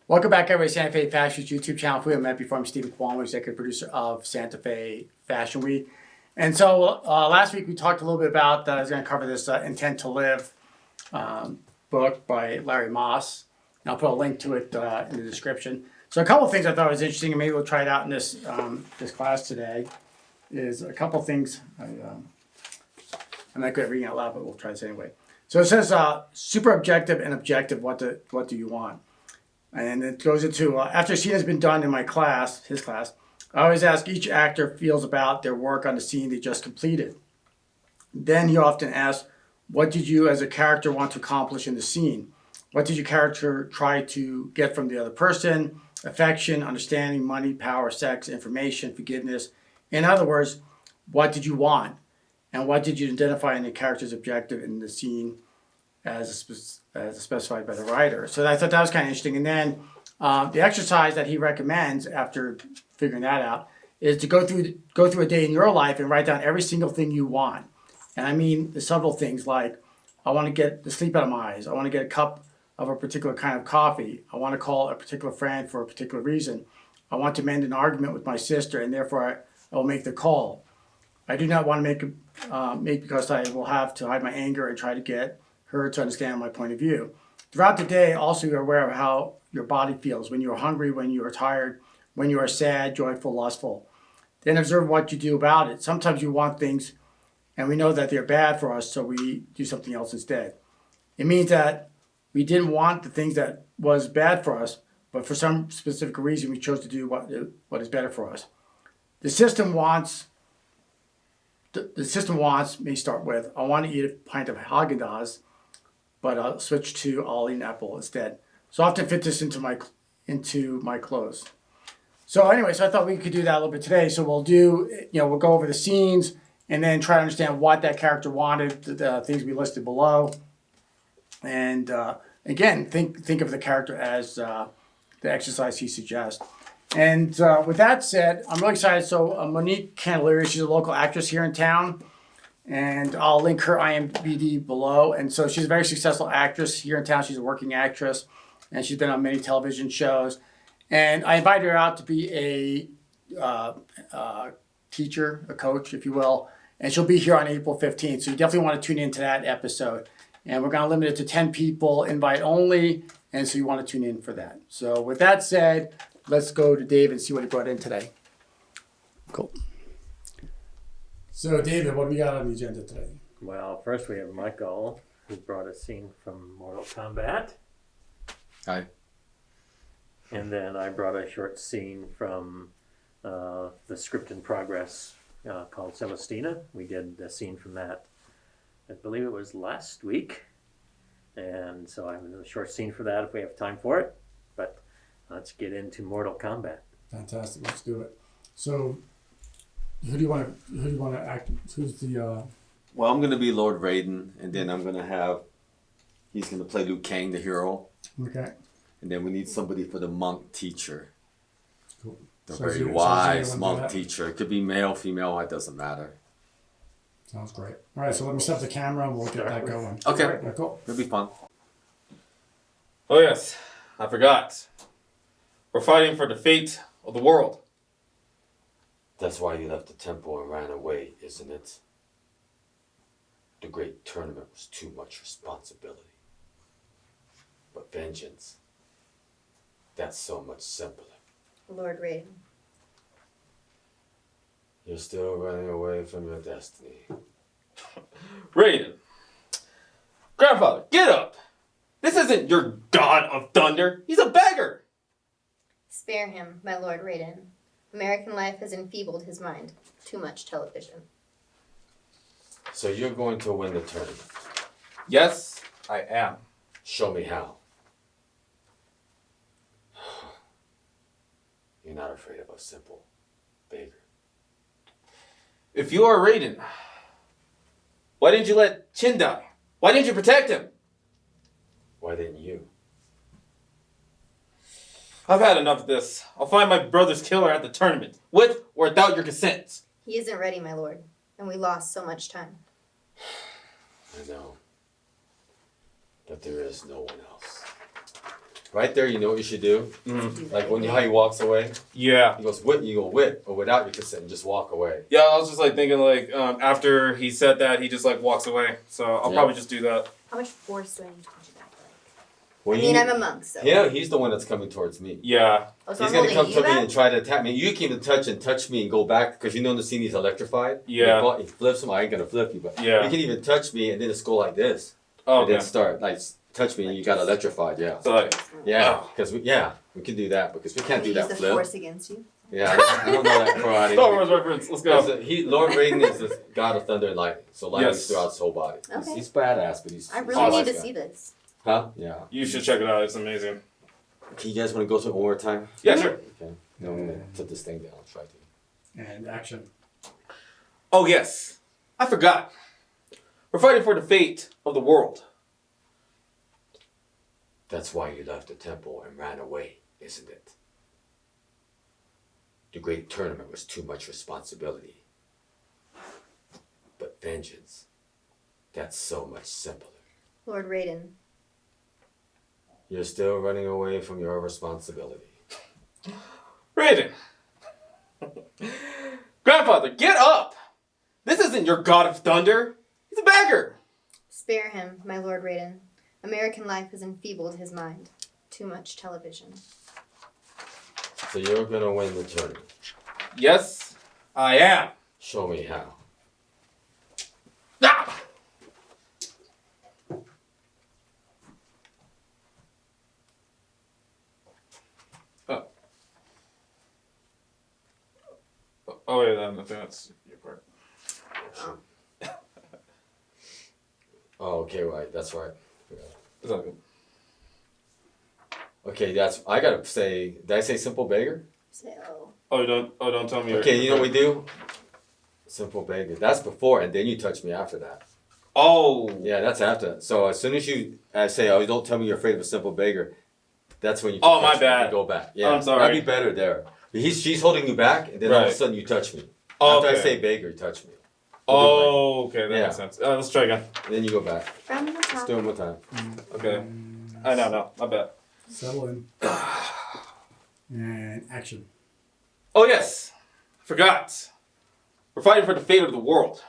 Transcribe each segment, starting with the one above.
Welcome back, everybody, to Santa Fe Fashion's YouTube channel. If we haven't met before, I'm Stephen Cuomo, executive producer of Santa Fe Fashion Week. And so last week we talked a little bit about, I was going to cover this Intent to Live book by Larry Moss. And I'll put a link to it in the description. So a couple of things I thought was interesting, and maybe we'll try it out in this this class today, is a couple of things. I'm not good at reading out loud, but we'll try this anyway. So it says super objective and objective, what do you want? And it goes into, after a scene has been done in my class, his class, I always ask each actor feels about their work on the scene they just completed. Then he often asks, what did you as a character want to accomplish in the scene? What did your character try to get from the other person? Affection, understanding, money, power, sex, information, forgiveness. In other words, what did you want? And what did you identify in the character's objective in the scene as specified by the writer? So I thought that was kind of interesting. And then the exercise that he recommends after figuring that out is to go through a day in your life and write down every single thing you want. And I mean the subtle things like, I want to get the sleep out of my eyes. I want to get a cup of a particular kind of coffee. I want to call a particular friend for a particular reason. I want to mend an argument with my sister, and therefore I will make the call. I do not want to make because I will have to hide my anger and try to get her to understand my point of view. Throughout the day, also you're aware of how your body feels when you are hungry, when you are tired, when you are sad, joyful, lustful. Then observe what you do about it. Sometimes you want things and we know that they're bad for us, so we do something else instead. It means that we didn't want the things that was bad for us, but for some specific reason we chose to do what is better for us. The system wants may start with, I want to eat a pint of Haagen-Dazs, but I'll switch to I'll eat an apple instead. So I often fit this into my clothes. So anyway, so I thought we could do that a little bit today. So we'll we'll go over the scenes and then try to understand what that character wanted, the things we listed below. And again, think of the character as the exercise he suggests. And with that said, I'm really excited. So Monique Candelaria, she's a local actress here in town. And I'll link her IMDb below. And so she's a very successful actress here in town. She's a working actress, and she's been on many television shows. And I invited her out to be a teacher, a coach, if you will. And she'll be here on April 15th. So you definitely want to tune into that episode. And we're going to limit it to 10 people, invite only. And so you want to tune in for that. So with that said, let's go to Dave and see what he brought in today. Cool. So, David, what do we got on the agenda today? Well, first we have Micheal, who brought a scene from Mortal Kombat. Hi. And then I brought a short scene from the script in progress called Celestina. We did a scene from that, I believe it was last week. And so I have a short scene for that if we have time for it. But let's get into Mortal Kombat. Fantastic. Let's do it. So, who do you want to act? Who's the? Well, I'm gonna be Lord Raiden, and then he's gonna play Liu Kang, the hero. Okay. And then we need somebody for the monk teacher. Cool. The So very you wise wanna do monk that? teacher. It could be male, female, it doesn't matter. Sounds great. All right, so let me set up the camera and we'll get that going. Okay. All right, cool. It'll be fun. Oh yes, I forgot. We're fighting for the fate of the world. That's why you left the temple and ran away, isn't it? The great tournament was too much responsibility. But vengeance, that's so much simpler. Lord Raiden. You're still running away from your destiny. Raiden. Grandfather, get up! This isn't your god of thunder. He's a beggar! Spare him, my Lord Raiden. American life has enfeebled his mind. Too much television. So you're going to win the tournament. Yes, I am. Show me how. You're not afraid of a simple beggar. If you are Raiden, why didn't you let Chin die? Why didn't you protect him? Why didn't you? I've had enough of this. I'll find my brother's killer at the tournament, with or without your consent. He isn't ready, my lord, and we lost so much time. I know. But there is no one else. right there, you know what you should do? Mm. Like when how he walks away, Yeah. he goes whip, you go whip, or without your consent, and just walk away. Yeah, I was just like thinking like after he said that, he just like walks away. So I'll Yeah. probably just do that. How much force do I need to put you back? Well, I mean, I'm a monk, so. yeah, he's the one that's coming towards me. Yeah. Oh, so He's I'm gonna holding come you to me back? and try to attack me. You can even touch me and go back because you know in the scene he's electrified. Yeah. He flips him. I ain't gonna flip you, but Yeah. you can even touch me and then just go like this. Oh, And then okay. start like touch me and you got electrified. Yeah. So like, Yeah, because we can do that because we can't do Use that the flip. force against you. Yeah, I don't know that karate. Star Wars reference. Let's go. Lord Raiden is the god of thunder and lightning, so lightning Yes. throughout his whole body. Okay. He's badass, but he's. I he's really a need wise to guy. see this. Huh? Yeah. You should check it out. It's amazing. Can you guys want to go through it one more time? Yeah, sure. Okay. No, I'm gonna put this thing down. I'll try to. And action. Oh yes, I forgot. We're fighting for the fate of the world. That's why you left the temple and ran away, isn't it? The great tournament was too much responsibility. But vengeance, that's so much simpler. Lord Raiden, You're still running away from your responsibility. Raiden. Grandfather, get up! This isn't your god of thunder. He's a beggar. spare him, my Lord Raiden. American life has enfeebled his mind. Too much television. So you're gonna win the tournament. Yes, I am. Show me how. Ah! Oh wait, I think that's your part. Oh, okay, right. That's right. It's all good. Okay, I gotta say. Did I say simple beggar? Say, Don't tell me. your- Okay, you know what we do? Simple beggar. That's before, and then you touch me after that. Oh. Yeah, that's after. So as soon as you say, "Oh, don't tell me you're afraid of a simple beggar," that's when you. Oh, my touch me and bad. Go back. Yeah, I'm sorry. That'd be better there. She's holding you back, and then all of a Right. sudden you touch me. Oh, After I okay. say beggar, you touch me. Oh, okay, that Yeah. makes sense. Let's try again. And then you go back. from the Let's top. do it one more time. Okay. I know, no, my bad. Settle in. And action. Oh yes, forgot. We're fighting for the fate of the world.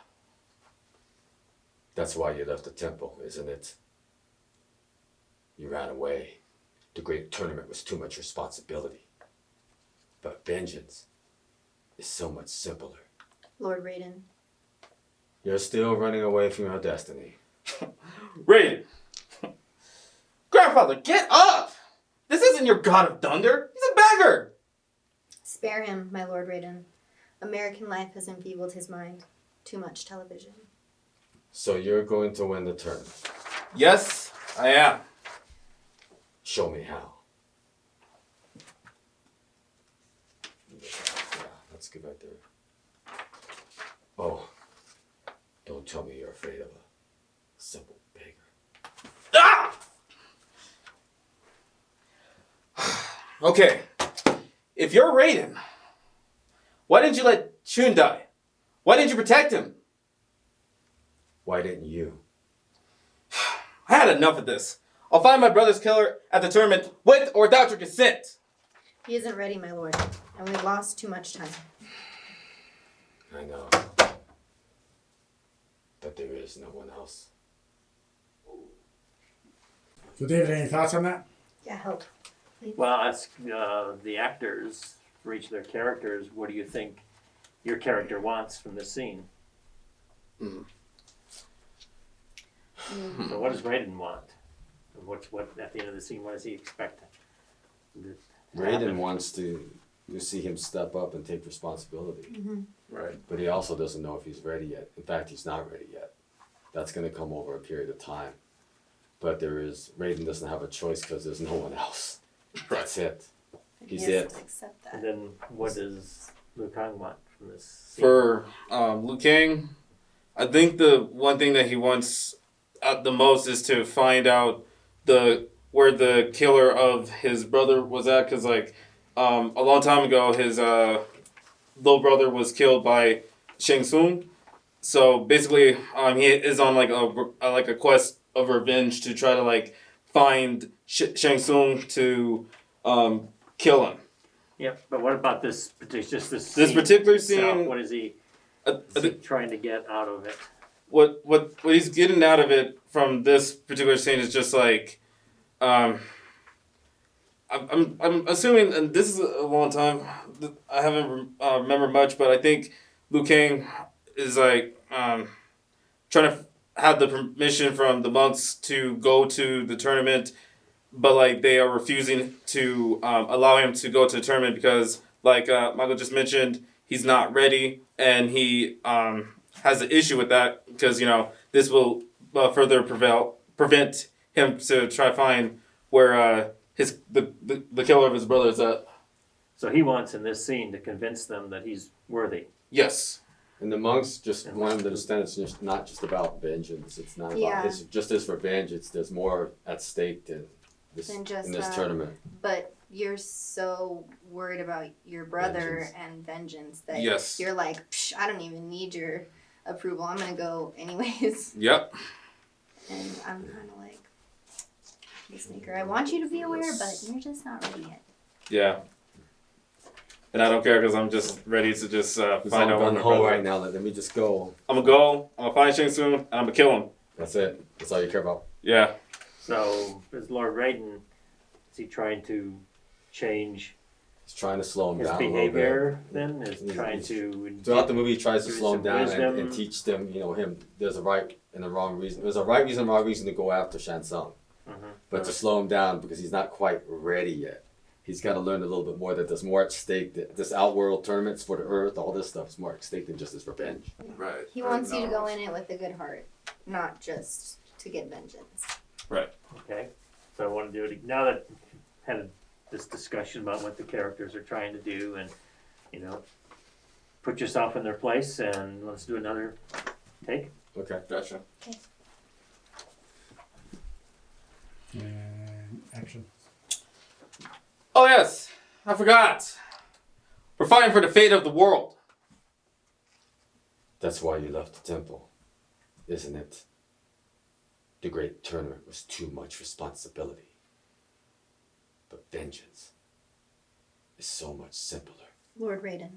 That's why you left the temple, isn't it? You ran away. The great tournament was too much responsibility. But vengeance is so much simpler. Lord Raiden, You're still running away from your destiny. Raiden. Grandfather, get up! This isn't your god of thunder. He's a beggar. spare him, my Lord Raiden. American life has enfeebled his mind. Too much television. So you're going to win the tournament. Yes, I am. Show me how. Yeah, that's good right there. Oh, don't tell me you're afraid of a simple beggar. Ah! Okay, if you're Raiden, why didn't you let Shun die? Why didn't you protect him? Why didn't you? I had enough of this. I'll find my brother's killer at the tournament with or without your consent. He isn't ready, my lord, and we lost too much time. I know. But there is no one else. So, David, any thoughts on that? Yeah, help. Well, ask the actors for each of their characters. What do you think your character wants from this scene? So, what does Raiden want? And what at the end of the scene? What does he expect? to Raiden happen? wants to see him step up and take responsibility. Right. But he also doesn't know if he's ready yet. In fact, he's not ready yet. That's going to come over a period of time. But Raiden doesn't have a choice because there's no one else. That's it. He He's has it. to accept that. And then, what does Liu Kang want from this scene? For Liu Kang, I think the one thing that he wants the most is to find out where the killer of his brother was at, because a long time ago his little brother was killed by Shang Tsung. So basically, he is on like a quest of revenge to try to find Shang Tsung to kill him. Yep, but what about this particular, just this This scene particular itself? scene- What is he I think trying to get out of it? what he's getting out of it from this particular scene is just like, I'm assuming, and this is a long time. I haven't remembered much, but I think Liu Kang is like trying to have the permission from the monks to go to the tournament, but like they are refusing to allow him to go to the tournament because, like Michael just mentioned, he's not ready, and he has an issue with that because this will further prevent him to try to find where the killer of his brother is at. So he wants in this scene to convince them that he's worthy. Yes. And the monks just want him to understand it's just not just about vengeance. It's not about Yeah. it's just as revenge. There's more at stake than this Than just, in this tournament. But you're so worried about your brother Vengeance. and vengeance that Yes. you're like, Psh, I don't even need your approval. I'm gonna go anyways. Yep. And I'm kind of like, peacemaker. I want you to be aware, but you're just not ready yet. Yeah. And I don't care because I'm just ready to just It's find all out where gun my ho brother right is. now. Let me just go. I'm gonna go. I'm gonna find Shang Tsung and I'm gonna kill him. That's it. That's all you care about. Yeah. So is Lord Raiden, is he trying to change He's trying to slow him his down a little behavior then? Is He's- trying he's- to... bit. Throughout the movie, he tries to Give slow him some down wisdom. and teach them, him. There's a right and a wrong reason. There's a right reason and wrong reason to go after Shang Tsung. But to slow him down because he's not quite ready yet. He's got to learn a little bit more that there's more at stake. That this outworld tournaments for the Earth, all this stuff is more at stake than just his revenge. Right. He wants you to go in it with a good heart, not just to get vengeance. Okay, so I want to do it, now that had this discussion about what the characters are trying to do and, put yourself in their place and let's do another take. Okay. Gotcha. And action. Oh yes, I forgot. We're fighting for the fate of the world. That's why you left the temple, isn't it? The great tournament was too much responsibility. But vengeance is so much simpler. Lord Raiden.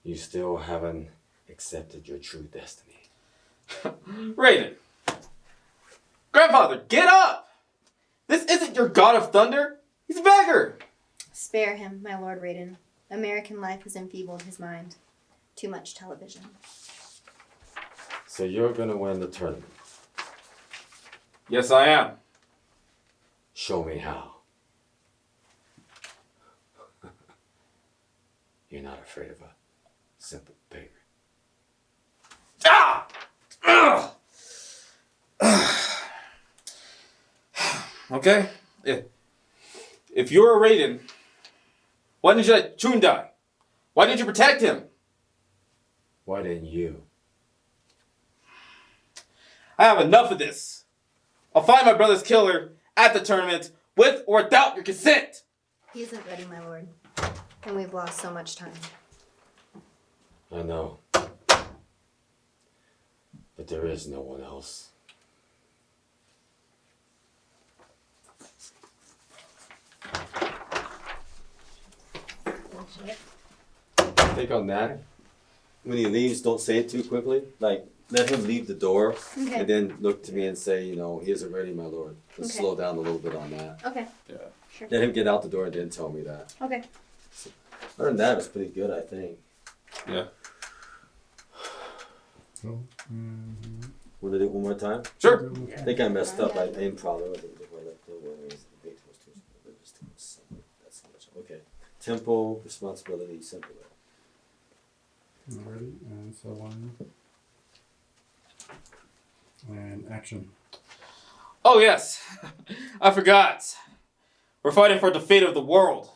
You still haven't accepted your true destiny. Raiden. Grandfather, get up! This isn't your god of thunder. He's a beggar. Spare him, my Lord Raiden. American life has enfeebled his mind. Too much television. So you're gonna win the tournament. Yes, I am. Show me how. You're not afraid of a simple beggar. Ah! Ugh! Okay. If you're a Raiden, why didn't you let Chun die? Why didn't you protect him? Why didn't you? I have enough of this. I'll find my brother's killer at the tournament with or without your consent. He isn't ready, my lord. And we've lost so much time. I know. But there is no one else. Take on that. When he leaves, don't say it too quickly. Like, let him leave the door Okay. and then look to me and say, he isn't ready, my lord. Just Okay. slow down a little bit on that. Okay. Let him get out the door and then tell me that. Okay. Other than that, it's pretty good, I think. Yeah. Want to do it one more time? Sure. I think I messed up. I improv. That's much. Okay. Tempo, responsibility, simple. Alrighty, and so on. And action. Oh yes, I forgot. We're fighting for the fate of the world.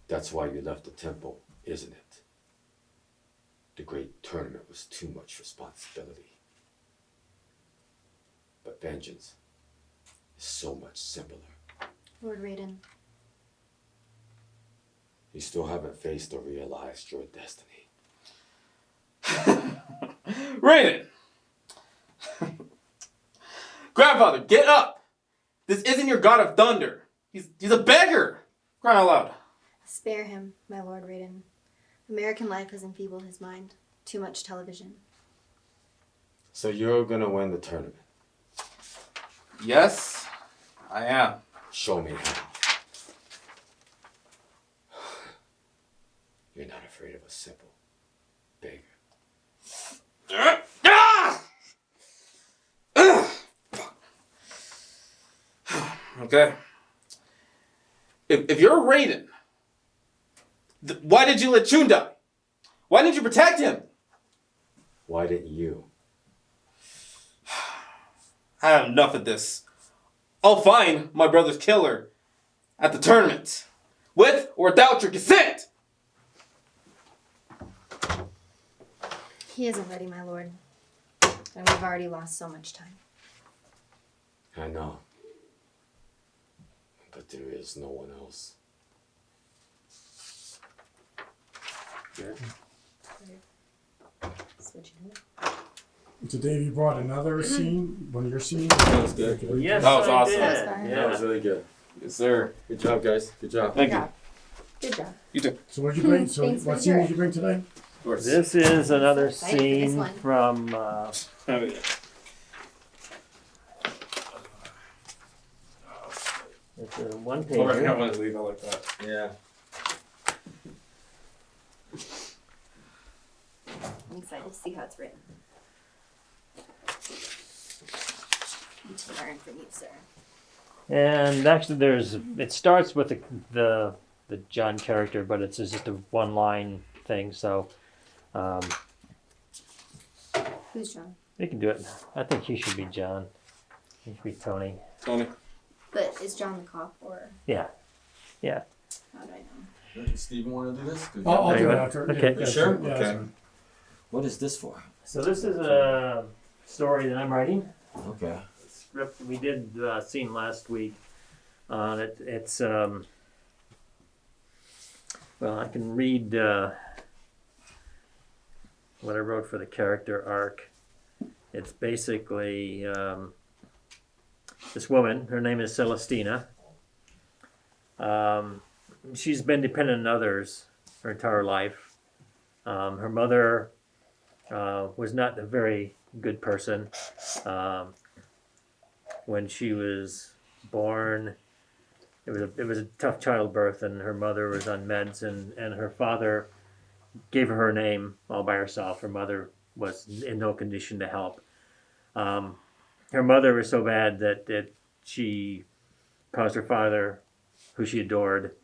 That's why you left the temple, isn't it? The great tournament was too much responsibility. But vengeance is so much simpler. Lord Raiden. You still haven't faced or realized your destiny. Raiden. Grandfather, get up! This isn't your god of thunder. He's a beggar! Crying out loud. Spare him, my Lord Raiden. American life has enfeebled his mind. Too much television. So you're gonna win the tournament. Yes, I am. Show me how. You're not afraid of a simple beggar. Okay. If you're Raiden, why did you let Chun die? Why didn't you protect him? Why didn't you? I have enough of this. I'll find my brother's killer at the tournament, with or without your consent. He isn't ready, my lord. And we've already lost so much time. I know. But there is no one else. Good. Switching it. So Dave, you brought another scene, one of your scenes. That was good. Yes, That was I awesome. did. That was fun. That was Yeah. really good. Yes, sir. Good job, guys. Good job. Thank you. job. Good job. You too. So what did you bring? So Thanks for what the scene tour. did you bring today? Of course. This is another So excited for this scene one. from it's a one Oh, I pager. want to leave it like that. Yeah. I'm excited to see how it's written. Need to learn from you, sir. And actually, it starts with the John character, but it's just a one line thing. So Who's John? you can do it. I think he should be John. He should be Tony. Tony. But is John the cop or Yeah. how do I know? Steven, want to do this? I'll do it Anyway, after. okay. Yeah, Sure? yeah, Okay. that's fine. What is this for? So this is a story that I'm writing. Okay. Script we did scene last week on it. It's well, I can read what I wrote for the character arc. It's basically this woman. Her name is Celestina. She's been dependent on others her entire life. Her mother was not a very good person. When she was born, it was a tough childbirth, and her mother was on meds, and her father gave her name all by herself. Her mother was in no condition to help. Her mother was so bad that she caused her father, who she adored,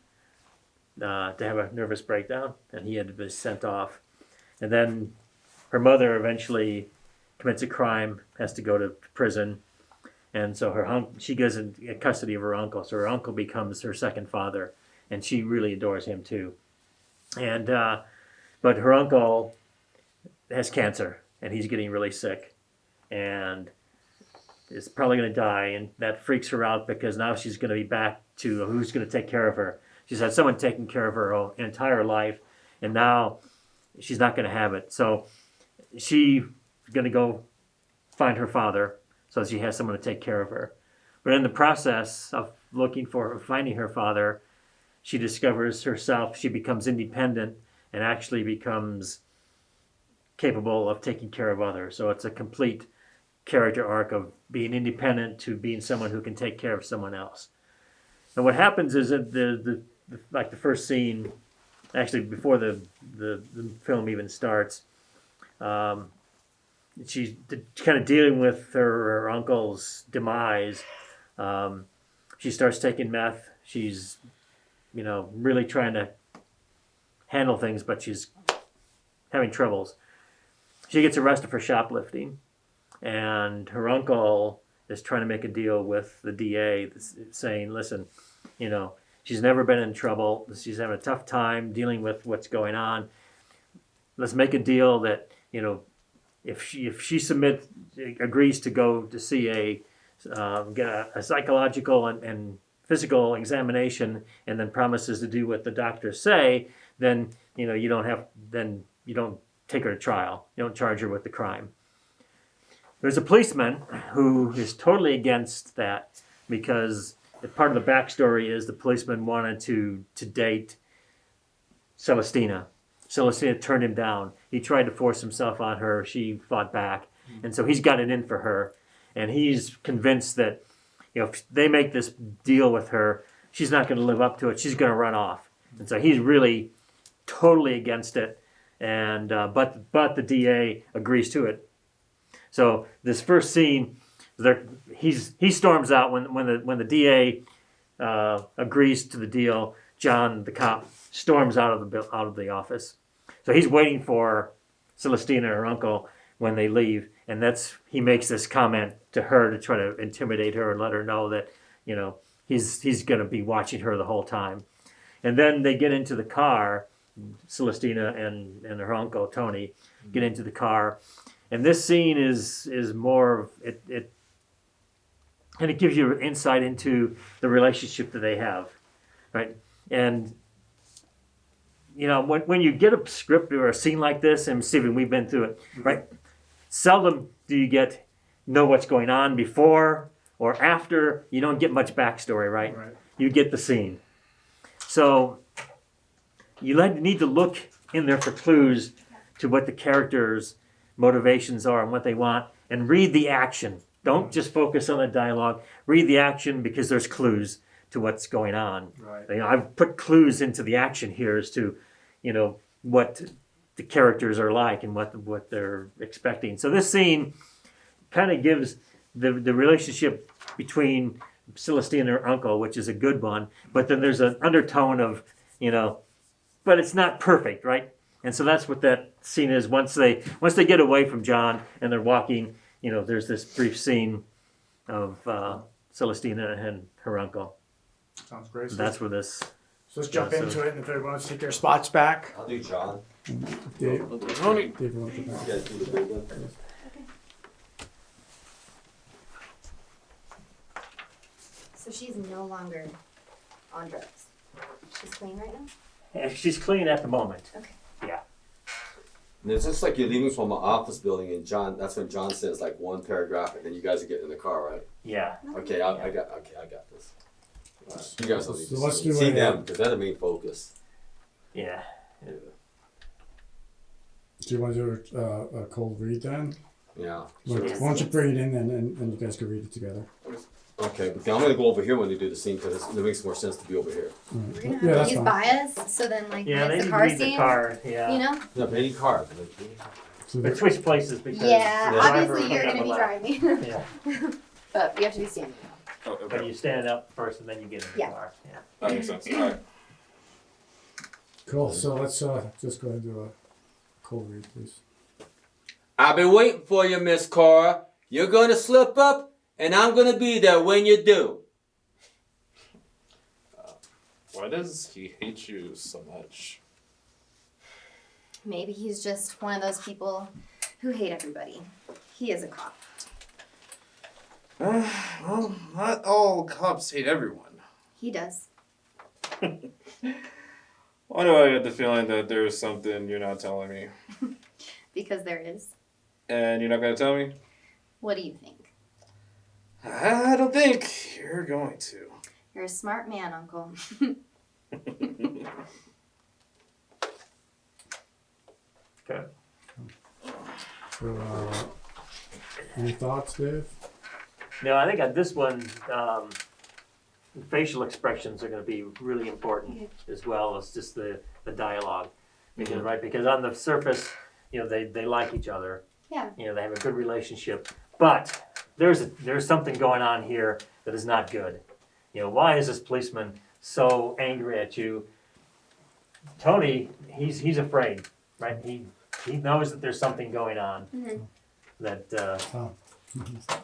to have a nervous breakdown, and he had to be sent off. And then her mother eventually commits a crime, has to go to prison. And so she goes in custody of her uncle. So her uncle becomes her second father, and she really adores him too. And but her uncle has cancer, and he's getting really sick, and is probably going to die. And that freaks her out because now she's going to be back to who's going to take care of her. She's had someone taking care of her whole entire life, and now she's not going to have it. So she's going to go find her father, so she has someone to take care of her. But in the process of finding her father, she discovers herself, she becomes independent and actually becomes capable of taking care of others. So it's a complete character arc of being independent to being someone who can take care of someone else. And what happens is that the first scene, actually before the film even starts, she's kind of dealing with her uncle's demise. She starts taking meth. She's, really trying to handle things, but she's having troubles. She gets arrested for shoplifting, and her uncle is trying to make a deal with the DA, saying, listen, she's never been in trouble. She's having a tough time dealing with what's going on. Let's make a deal that, if she agrees to go to see get a psychological and physical examination, and then promises to do what the doctors say, then you don't take her to trial. You don't charge her with the crime. there's a policeman who is totally against that because part of the backstory is the policeman wanted to date Celestina. Celestina turned him down. He tried to force himself on her. She fought back. And so he's got it in for her. And he's convinced that, if they make this deal with her, she's not going to live up to it. She's going to run off. And so he's really totally against it. And but the DA agrees to it. So this first scene, he storms out when the DA agrees to the deal. John, the cop, storms out of the office. So he's waiting for Celestina and her uncle when they leave, and he makes this comment to her to try to intimidate her and let her know that he's going to be watching her the whole time. And then they get into the car. Celestina and her uncle Tony get into the car, and this scene is more of it. And it gives you insight into the relationship that they have, right? And when you get a script or a scene like this, and Stephen, we've been through it, right? Seldom do you know what's going on before or after. You don't get much backstory, right? You get the scene. So you need to look in there for clues to what the characters' motivations are and what they want, and read the action. Don't just focus on the dialogue. Read the action because there's clues to what's going on. Right. I've put clues into the action here as to, what the characters are like and what they're expecting. So this scene kind of gives the relationship between Celestina and her uncle, which is a good one, but then there's an undertone of, but it's not perfect, right? And so that's what that scene is. Once they get away from John and they're walking, there's this brief scene of Celestina and her uncle. Sounds great. So that's where this. So let's jump into it, and if everyone wants to take their spots back. I'll do John. Tony. You guys do the big one. So she's no longer on drugs. She's clean right now? Yeah, she's clean at the moment. Okay. Yeah. And it's just like you're leaving from an office building, and that's when John says like one paragraph, and then you guys are getting in the car, right? Yeah. Okay, I got this. You guys don't need So to let's do see a, them because they're the main focus. Yeah. Do you want to do a cold read then? Yeah. Why don't you bring it in and you guys can read it together? Okay, but I'm gonna go over here when they do the scene because it makes more sense to be over here. We're gonna Yeah, have that's to use fine. bias, so then like Yeah, when they it's need the to car read the scene, car. Yeah. you know? No, but any car. So But switch places because Yeah, the obviously driver you're will gonna be have a driving, Yeah. but you have to be standing. Oh, But okay. you stand up first and then you get in the Yeah. car. Yeah. That makes sense. All right. cool. So let's just go ahead and do a cold read, please. I've been waiting for you, Miss Cora. You're gonna slip up, and I'm gonna be there when you do. Why does he hate you so much? Maybe he's just one of those people who hate everybody. He is a cop. Well, not all cops hate everyone. He does. Why do I get the feeling that there's something you're not telling me? Because there is. And you're not going to tell me? What do you think? I don't think you're going to. You're a smart man, Uncle. Okay. So, any thoughts, Dave? No, I think on this one, facial expressions are going to be really important as well as just the dialogue, because because on the surface, they like each other. Yeah. They have a good relationship, but there's something going on here that is not good. Why is this policeman so angry at you? Tony, he's afraid, right? He knows that there's something going on. Mhm. That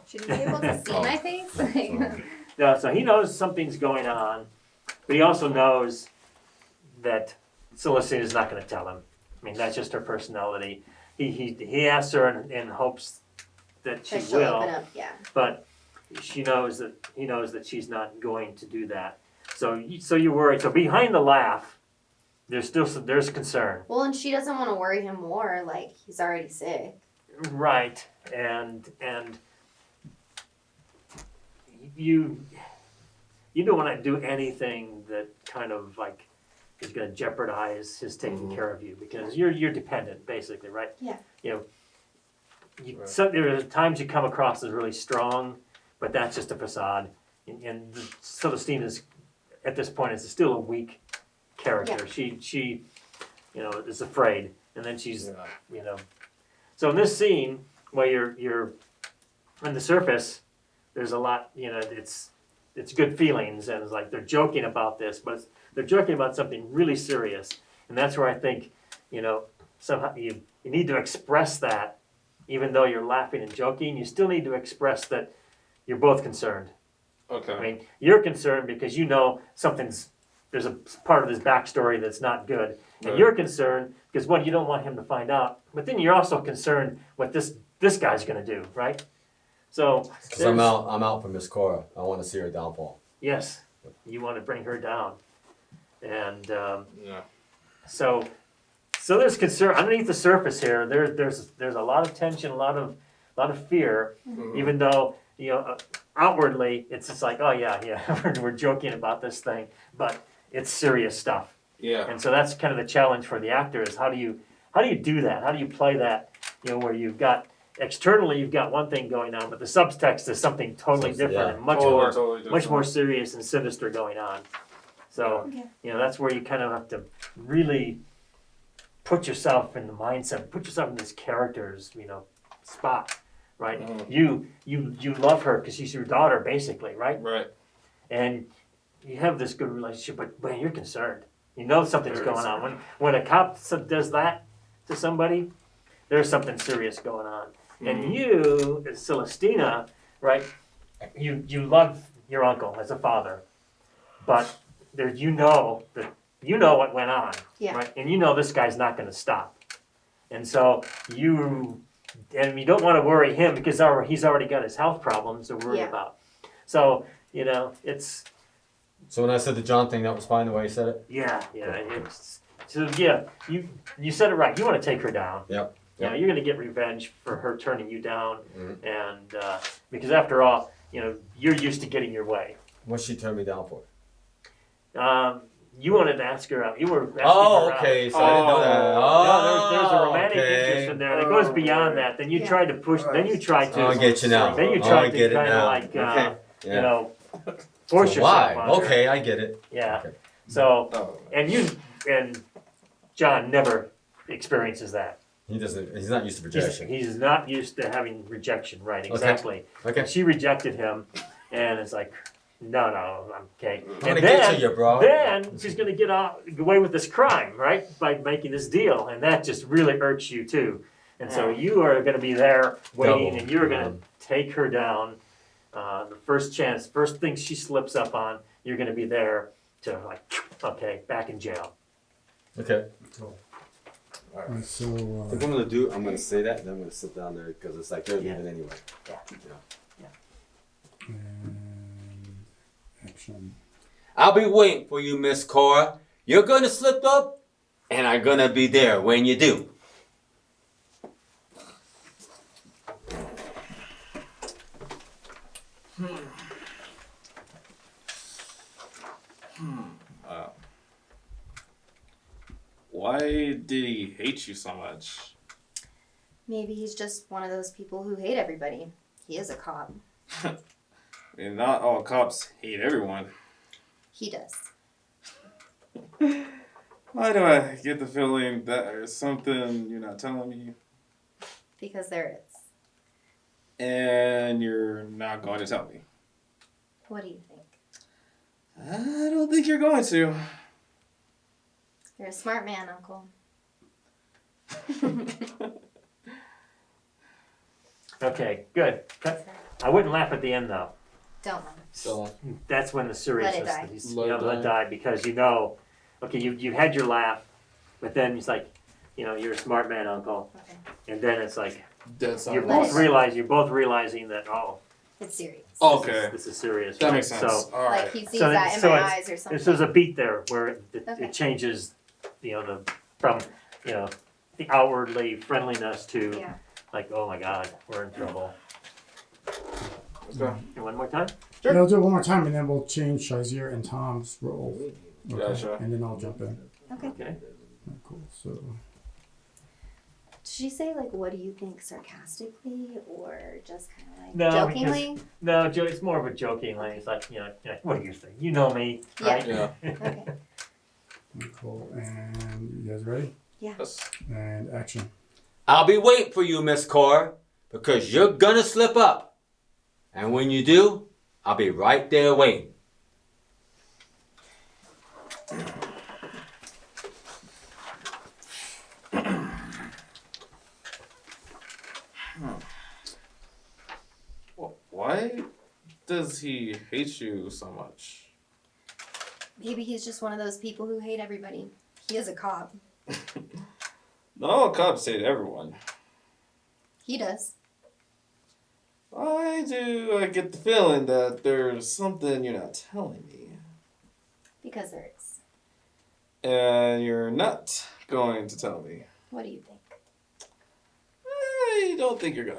Should you be able to see my face? Like, yeah, so he knows something's going on, but he also knows that Celestina is not going to tell him. I mean, that's just her personality. He asks her in hopes that she that she'll will, open up, yeah. but he knows that she's not going to do that. So you're worried. So behind the laugh, there's concern. Well, and she doesn't want to worry him more. Like, he's already sick. Right, and you don't want to do anything that kind of like is going to jeopardize his taking care of you, because you're dependent basically, right? Yeah. You know, Right. so there are times you come across as really strong, but that's just a facade. And Celestine is at this point is still a weak character. She is afraid, and then she's So in this scene where you're on the surface, there's a lot, it's good feelings, and it's like they're joking about this, but they're joking about something really serious, and that's where I think, somehow you need to express that, even though you're laughing and joking, you still need to express that you're both concerned. Okay. I mean, you're concerned because there's a part of this backstory that's not good, and Right. you're concerned because you don't want him to find out, but then you're also concerned what this guy's gonna do, right? So Because I'm out for Miss Cora. I want to see her downfall. yes, you want to bring her down, and Yeah. so there's concern underneath the surface here. There's a lot of tension, a lot of fear, even though outwardly it's just like, oh yeah, we're joking about this thing, but it's serious stuff. Yeah. And so that's kind of the challenge for the actor is how do you do that? How do you play that? Where you've got externally you've got one thing going on, but the subtext is something totally different Yeah. and much more serious and sinister going on. So that's where you kind of have to really put yourself in the mindset, put yourself in this character's spot, right? You love her because she's your daughter, basically, right? Right. And you have this good relationship, but man, you're concerned. You know something's going on. When a cop does that to somebody, there's something serious going on. And you, as Celestina, right? You love your uncle as a father, but what went on, Yeah. right? And this guy's not going to stop. And so you don't want to worry him because he's already got his health problems to worry about. So it's. So when I said the John thing, that was fine the way you said it? Yeah. You said it right. You want to take her down. Yep. You're going to get revenge for her turning you down, and because after all, you're used to getting your way. What'd she turn me down for? You wanted to ask her out. You were asking Oh, her okay. out. So I didn't know that. No, there's a romantic okay. interest in there that goes beyond that. Then you tried to push. Then you tried to. Oh, I get you now. Then you I tried get to it kind of now. like, Yeah. force So yourself why? on her. Okay, I get it. Yeah. Okay. So Oh. and John never experiences that. He doesn't. He's not used to rejection. He's not used to having rejection. Right. Exactly. Okay. She rejected him, and it's like, no, I'm okay. I'm And gonna get to you, bro. then she's gonna get away with this crime, right? By making this deal, and that just really irks you too. And so you are gonna be there waiting, Double. and you're gonna take her down. The first thing she slips up on, you're gonna be there to like, okay, back in jail. Okay. And so, I think I'm gonna do. I'm gonna say that, and then I'm gonna sit down there because it's like they're leaving anyway. and action. I'll be waiting for you, Miss Cora. You're gonna slip up, and I'm gonna be there when you do. Why did he hate you so much? Maybe he's just one of those people who hate everybody. He is a cop. And not all cops hate everyone. He does. Why do I get the feeling that there's something you're not telling me? Because there is. And you're not going to tell me. What do you think? I don't think you're going to. You're a smart man, Uncle. Okay, good. I wouldn't laugh at the end though. Don't laugh. So That's when the seriousness. die. Let it die because okay, you had your laugh, but then it's like, you're a smart man, Uncle, Okay. and then it's like Dead you're Let both realizing that It's serious. Okay. this is serious. That right? makes sense. So All Like right. he sees So that in so my it's- eyes or something. there's a beat there where Okay. it changes, from the outwardly friendliness to Yeah. like, oh my God, we're in trouble. Okay. And one more time? Sure. Yeah, I'll do it one more time and then we'll change Shyzir and Tom's role. Okay. Gotcha. And then I'll jump in. Okay. Okay. Cool. So Did she say like, what do you think, sarcastically or just kind of like No, jokingly? No, it's more of a jokingly. It's like, what do you think? You know me, right? Yeah. Okay. cool. And you guys ready? Yes. And action. I'll be waiting for you, Miss Cora, because you're gonna slip up. And when you do, I'll be right there waiting. Well, why does he hate you so much? Maybe he's just one of those people who hate everybody. He is a cop. Not all cops hate everyone. He does. Why do I get the feeling that there's something you're not telling me? Because there is. And you're not going to tell me. What do you think? I don't think you're going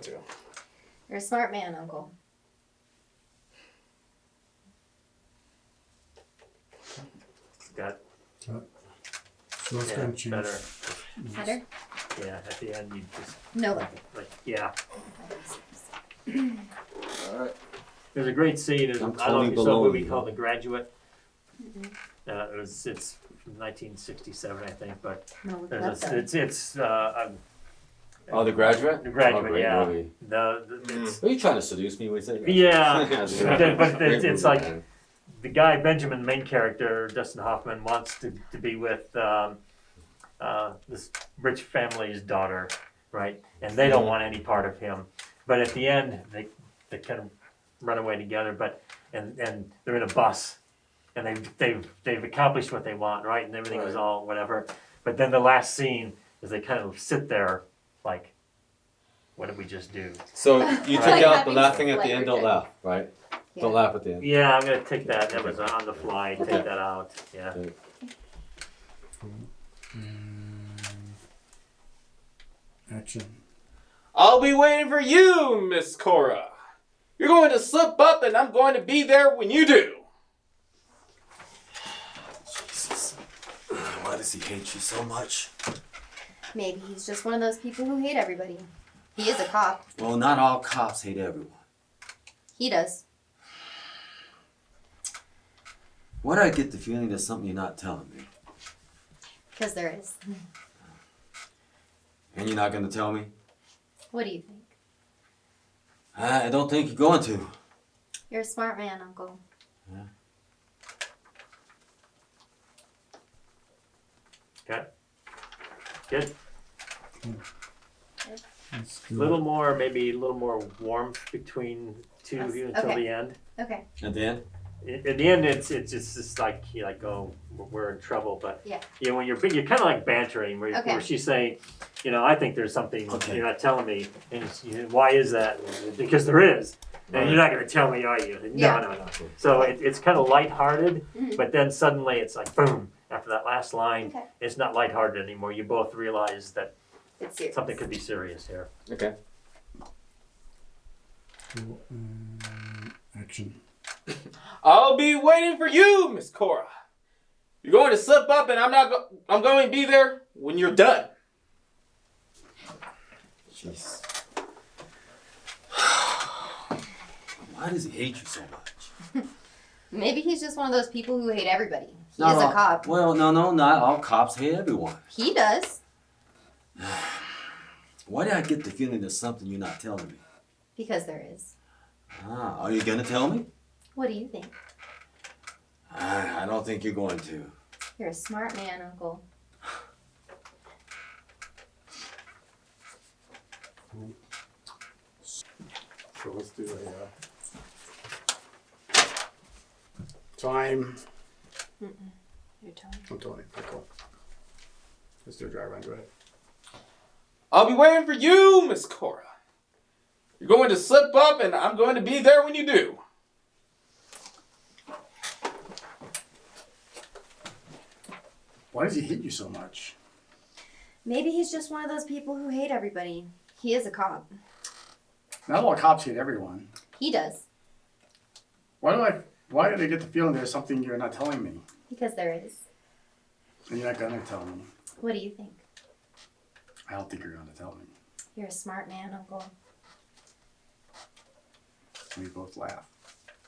to. You're a smart man, Uncle. Got So let's go yeah, and change. better. Better? Yeah, at the end you just No. like yeah. Alright. There's a great scene. I don't know totally if you saw a below movie you. called The Graduate. It's from 1967, I think, but No, there's that's it's Oh, The Graduate? The Graduate, Oh, great yeah. movie. It's, Are you trying to seduce me with it? Yeah. Yeah, But great it's movie, like- man. the guy Benjamin, the main character, Dustin Hoffman, wants to be with this rich family's daughter, right? And they don't want any part of him. But at the end, they kind of run away together. But and they're in a bus, and they've accomplished what they want, right? And everything was all whatever. But then the last scene is they kind of sit there, like, what did we just do? So you took Like out the having laughing at like the end, don't regret. laugh, right? Yeah. Don't laugh at the end. Yeah, I'm gonna take that. That was on the fly. Take that out. Yeah. And action. I'll be waiting for you, Miss Cora. You're going to slip up and I'm going to be there when you do. Jesus. Why does he hate you so much? Maybe he's just one of those people who hate everybody. He is a cop. Well, not all cops hate everyone. He does. Why do I get the feeling there's something you're not telling me? Because there is. And you're not going to tell me? What do you think? I don't think you're going to. You're a smart man, Uncle. Okay. Good. Let's A do little it. more, maybe a little more warmth between two of you until Okay. the end. Okay. At the end? At the end, it's just like you're like, oh, we're in trouble. But Yeah. when you're kind of like bantering, where Okay. she's saying, I think there's something Okay. you're not telling me, and why is that? Because there is. And you're not going to tell me, are you? Yeah. No. So it's kind of lighthearted, Mhm. but then suddenly it's like boom. After that last line, Okay. it's not lighthearted anymore. You both realize that It's serious. something could be serious here. Okay. Cool. And action. I'll be waiting for you, Miss Cora. You're going to slip up and I'm going to be there when you're done. Jeez. Why does he hate you so much? Maybe he's just one of those people who hate everybody. He Not is a all- cop. Well, no, not all cops hate everyone. He does. Why do I get the feeling there's something you're not telling me? Because there is. Are you going to tell me? What do you think? I don't think you're going to. You're a smart man, Uncle. So let's do a time. You're Tony. I'm Tony. Okay, cool. Let's do a dry run. Go ahead. I'll be waiting for you, Miss Cora. You're going to slip up and I'm going to be there when you do. Why does he hate you so much? Maybe he's just one of those people who hate everybody. He is a cop. Not all cops hate everyone. He does. Why do they get the feeling there's something you're not telling me? Because there is. And you're not gonna tell me. What do you think? I don't think you're gonna tell me. You're a smart man, Uncle. We both laugh.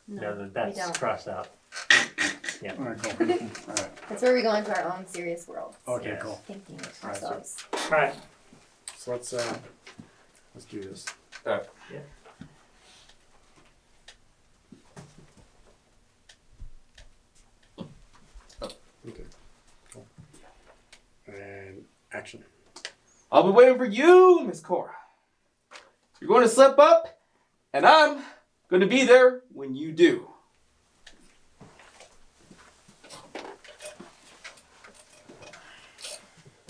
No, we don't. crossed out. All right, cool. All right. That's where we go into our own serious world. Okay, Yes. cool. Thinking of All right, so- ourselves. All right. So let's do this. Yeah. Okay. Cool. And action. I'll be waiting for you, Miss Cora. You're going to slip up, and I'm going to be there when you do.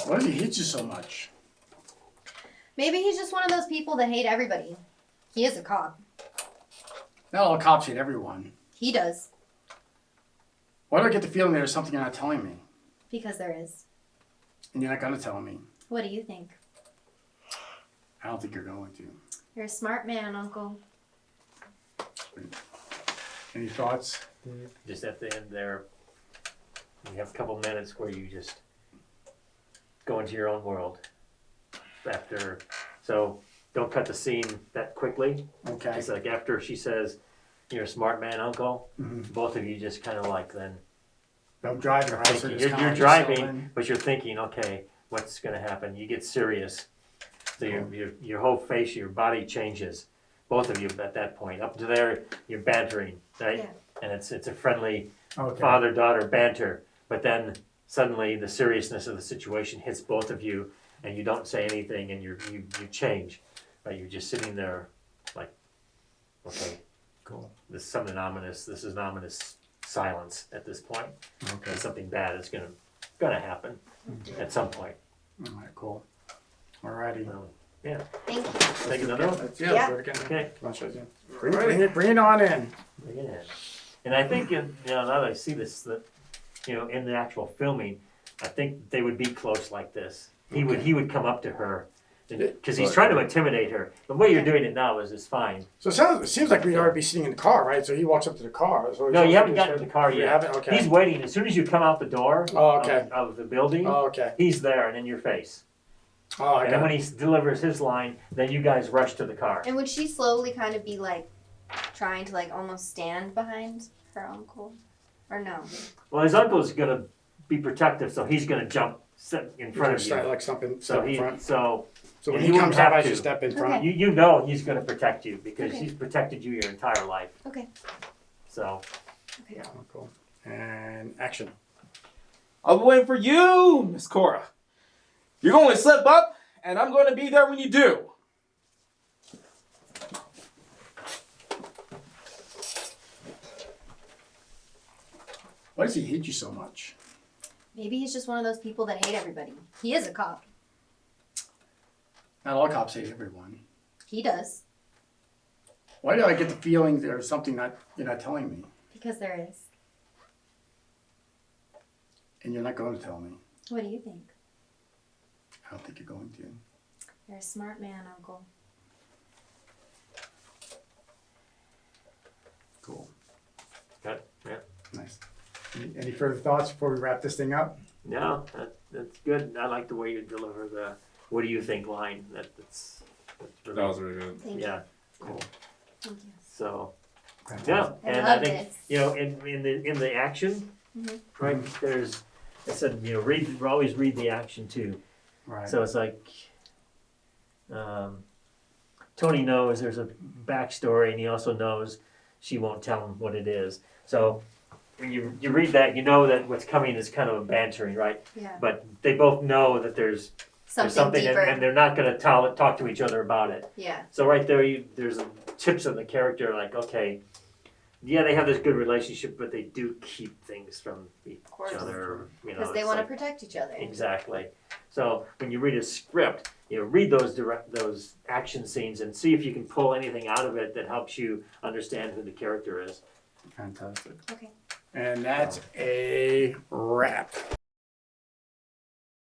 Why does he hate you so much? Maybe he's just one of those people that hate everybody. He is a cop. Not all cops hate everyone. He does. Why do I get the feeling there's something you're not telling me? Because there is. And you're not gonna tell me. What do you think? I don't think you're going to. You're a smart man, Uncle. Any thoughts? Just at the end there, you have a couple minutes where you just go into your own world. After, so don't cut the scene that quickly. Okay. It's like after she says, "You're a smart man, Uncle." Mhm. Both of you just kind of like then. I'm driving, right? So Thinking, just you're kinda driving, chilling. but you're thinking, okay, what's going to happen? You get serious. So your whole face, your body changes. Both of you at that point. Up to there, you're bantering, right? Yeah. And it's a friendly Okay. father-daughter banter. But then suddenly the seriousness of the situation hits both of you, and you don't say anything, and you change. Right? You're just sitting there, like, okay, Cool. this is something ominous. This is an ominous silence at this point. Okay. And something bad is gonna happen at some point. All right. Cool. Alrighty. So, yeah. Thank you. Take another one. Let's, Yeah. let's do it again. Okay. Come on, Shyzir. Bring it on in. Bring it in. And I think, now that I see this, that in the actual filming, I think they would be close like this. He would come up to her, because he's trying to intimidate her. The way you're doing it now is fine. So it seems like we'd already be sitting in the car, right? So he walks up to the car. So No, you haven't gotten to the car You yet. haven't? Okay. He's waiting. As soon as you come out the door Oh, okay. of the building, Oh, okay. he's there and in your face. Oh, I And then got when it. he delivers his line, then you guys rush to the car. And would she slowly kind of be like trying to like almost stand behind her uncle? Or no? Well, his uncle's gonna be protective, so he's gonna jump in front of you. Like something So in front. so So when you he wouldn't comes up, have I to. should step in front. Okay. you know he's gonna protect you because Okay. he's protected you your entire life. Okay. So Okay. Oh, cool. And action. I'll be waiting for you, Miss Cora. You're going to slip up, and I'm going to be there when you do. Why does he hate you so much? Maybe he's just one of those people that hate everybody. He is a cop. Not all cops hate everyone. He does. Why do I get the feeling there's something you're not telling me? Because there is. And you're not going to tell me. What do you think? I don't think you're going to. You're a smart man, Uncle. Cool. good. Yeah. Nice. Any further thoughts before we wrap this thing up? No, that's good. I like the way you deliver the "What do you think?" line. That's really, That was really good. Thank yeah. you. Cool. Thank you. So Fantastic. yeah, I and love I think this. in the action, Mhm. right? There's I said always read the action too. Right. So it's like Tony knows there's a backstory, and he also knows she won't tell him what it is. So when you read that, you know that what's coming is kind of a bantering, right? Yeah. But they both know that there's something, deeper. and they're not going to talk to each other about it. Yeah. So right there, there's tips on the character, like, okay, yeah, they have this good relationship, but they do keep things from each course. other. Because they it's want to like- protect each other. Exactly. So when you read a script, read those action scenes and see if you can pull anything out of it that helps you understand who the character is. Fantastic. Okay. And that's a wrap.